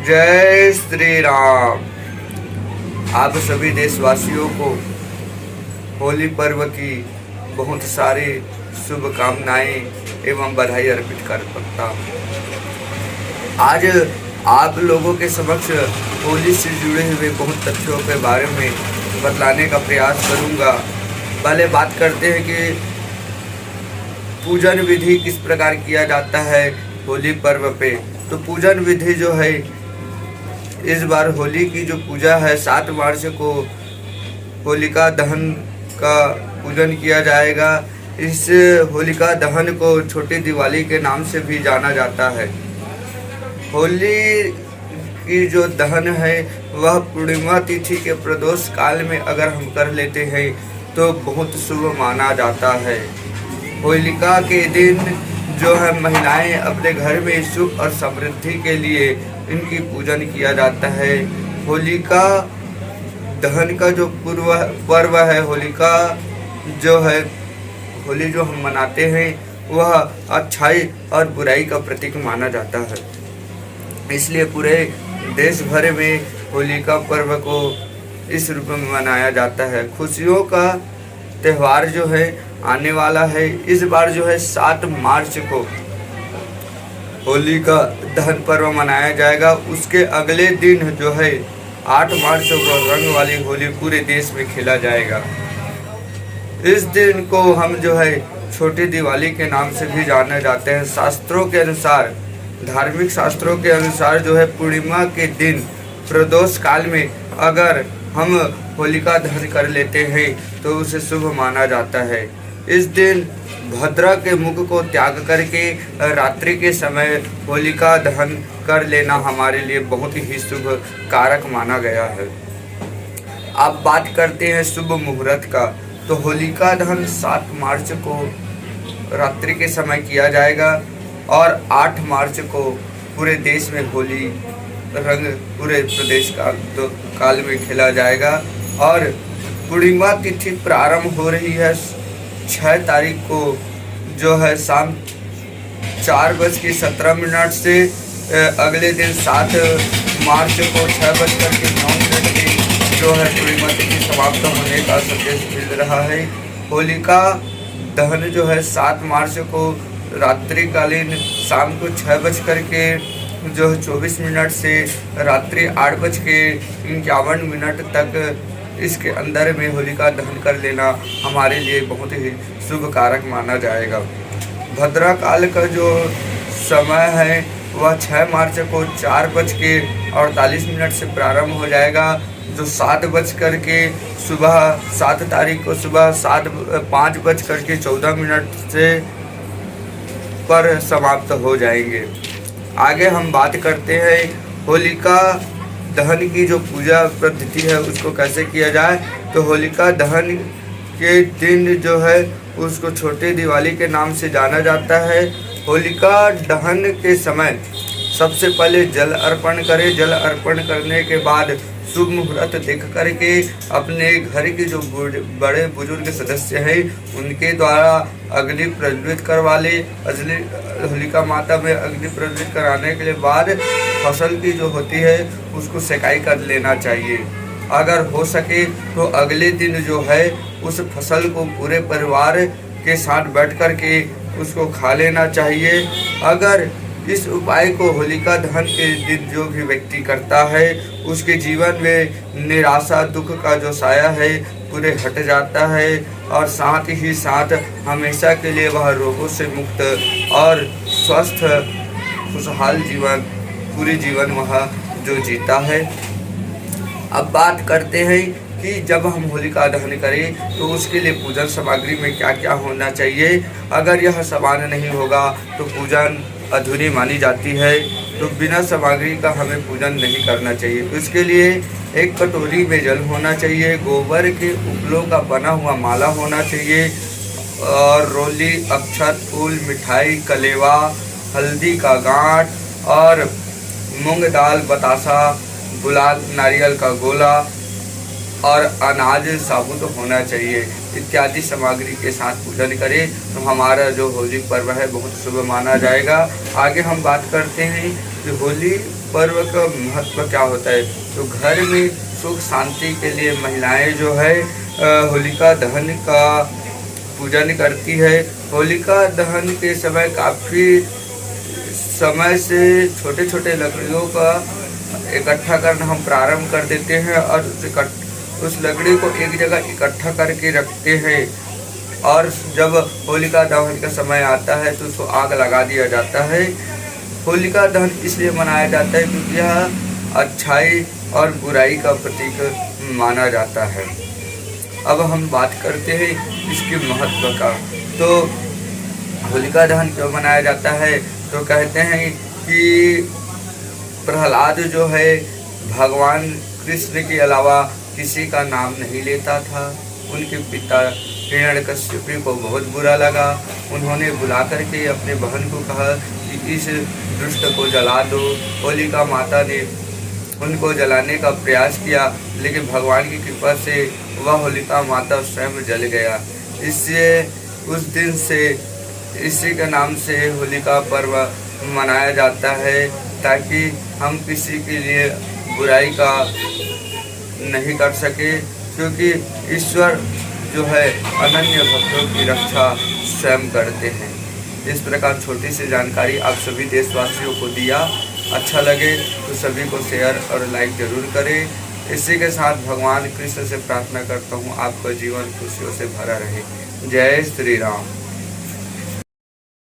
जय श्री राम। आप सभी देशवासियों को होली पर्व की बहुत सारी शुभकामनाएं एवं बधाई अर्पित करता हूँ। आज आप लोगों के समक्ष होली से जुड़े हुए बहुत तथ्यों के बारे में बतलाने का प्रयास करूँगा। पहले बात करते हैं कि पूजन विधि किस प्रकार किया जाता है होली पर्व पे। तो पूजन विधि जो है, इस बार होली की जो पूजा है 7 मार्च को होलिका दहन का पूजन किया जाएगा। इस होलिका दहन को छोटी दिवाली के नाम से भी जाना जाता है। होली की जो दहन है वह पूर्णिमा तिथि के प्रदोष काल में अगर हम कर लेते हैं तो बहुत शुभ माना जाता है। होलिका के दिन जो है महिलाएं अपने घर में सुख और समृद्धि के लिए इनकी पूजन किया जाता है। होलिका दहन का जो पर्व है, होलिका जो है, होली जो हम मनाते हैं वह अच्छाई और बुराई का प्रतीक माना जाता है। इसलिए पूरे देश भर में होलिका पर्व को इस रूप में मनाया जाता है। खुशियों का त्यौहार जो है आने वाला है। इस बार जो है 7 मार्च को होली का दहन पर्व मनाया जाएगा। उसके अगले दिन जो है 8 मार्च को रंग वाली होली पूरे देश में खेला जाएगा। इस दिन को हम जो है छोटी दिवाली के नाम से भी जाने जाते हैं। शास्त्रों के अनुसार, धार्मिक शास्त्रों के अनुसार जो है पूर्णिमा के दिन प्रदोष काल में अगर हम होलिका दहन कर लेते हैं तो उसे शुभ माना जाता है। इस दिन भद्रा के मुख को त्याग करके रात्रि के समय होलिका दहन कर लेना हमारे लिए बहुत ही शुभ कारक माना गया है। अब बात करते हैं शुभ मुहूर्त का। तो होलिका दहन 7 मार्च को रात्रि के समय किया जाएगा और 8 मार्च को पूरे देश में होली रंग पूरे प्रदेश काल में खेला जाएगा। और पूर्णिमा तिथि प्रारंभ हो रही है 6 तारीख को जो है शाम 4:17 से अगले दिन 7 मार्च को 6:09 की जो है पूर्णिमा तिथि समाप्त होने का संदेश मिल रहा है। होलिका दहन जो है 7 मार्च को रात्रिकालीन शाम को 6:24 से रात्रि 8:51 तक इसके अंदर में होलिका दहन कर लेना हमारे लिए बहुत ही शुभ कारक माना जाएगा। भद्रा काल का जो समय है वह 6 मार्च को 4:48 से प्रारंभ हो जाएगा, जो 7 तारीख को सुबह 5:14 से पर समाप्त हो जाएंगे। आगे हम बात करते हैं होलिका दहन की जो पूजा पद्धति है उसको कैसे किया जाए। तो होलिका दहन के दिन जो है उसको छोटी दिवाली के नाम से जाना जाता है। होलिका दहन के समय सबसे पहले जल अर्पण करें। जल अर्पण करने के बाद शुभ मुहूर्त देख करके अपने घर के जो बड़े बुजुर्ग सदस्य हैं उनके द्वारा अग्नि प्रज्वलित करवा ले। होलिका माता में अग्नि प्रज्वलित कराने के बाद फसल की जो होती है उसको सेकाई कर लेना चाहिए। अगर हो सके तो अगले दिन जो है उस फसल को पूरे परिवार के साथ बैठ कर के उसको खा लेना चाहिए। अगर इस उपाय को होलिका दहन के दिन जो भी व्यक्ति करता है उसके जीवन में निराशा दुख का जो साया है पूरे हट जाता है और साथ ही साथ हमेशा के लिए वह रोगों से मुक्त और स्वस्थ खुशहाल जीवन पूरे जीवन वह जो जीता है। अब बात करते हैं कि जब हम होलिका दहन करें तो उसके लिए पूजन सामग्री में क्या क्या होना चाहिए। अगर यह सामान नहीं होगा तो पूजन अधूरी मानी जाती है। तो बिना सामग्री का हमें पूजन नहीं करना चाहिए। तो इसके लिए एक कटोरी में जल होना चाहिए, गोबर के उपलों का बना हुआ माला होना चाहिए और रोली, अक्षत, फूल, मिठाई, कलेवा, हल्दी का गांठ और मूंग दाल, बतासा, गुलाल, नारियल का गोला और अनाज साबुत होना चाहिए इत्यादि सामग्री के साथ पूजन करें तो हमारा जो होली पर्व है बहुत शुभ माना जाएगा। आगे हम बात करते हैं कि होली पर्व का महत्व क्या होता है? तो घर में सुख शांति के लिए महिलाएं जो है होलिका दहन का पूजन करती है। होलिका दहन के समय काफ़ी समय से छोटे छोटे लकड़ियों का इकट्ठा करना हम प्रारंभ कर देते हैं और उस लकड़ी को एक जगह इकट्ठा करके रखते हैं, और जब होलिका दहन का समय आता है तो उसको आग लगा दिया जाता है। होलिका दहन इसलिए मनाया जाता है क्योंकि यह अच्छाई और बुराई का प्रतीक माना जाता है। अब हम बात करते हैं इसके महत्व का। तो होलिका दहन क्यों मनाया जाता है? तो कहते हैं कि प्रहलाद जो है भगवान कृष्ण के अलावा किसी का नाम नहीं लेता था। उनके पिता हिरण्यकश्यप को बहुत बुरा लगा। उन्होंने बुला करके अपने बहन को कहा कि इस दुष्ट को जला दो। होलिका माता ने उनको जलाने का प्रयास किया, लेकिन भगवान की कृपा से वह होलिका माता स्वयं जल गया। इससे उस दिन से इसी के नाम से होलिका पर्व मनाया जाता है, ताकि हम किसी के लिए बुराई का नहीं कर सके, क्योंकि ईश्वर जो है अनन्य भक्तों की रक्षा स्वयं करते हैं। इस प्रकार छोटी सी जानकारी आप सभी देशवासियों को दिया। अच्छा लगे तो सभी को शेयर और लाइक जरूर करें। इसी के साथ भगवान कृष्ण से प्रार्थना करता हूँ आपका जीवन खुशियों से भरा रहे। जय श्री राम।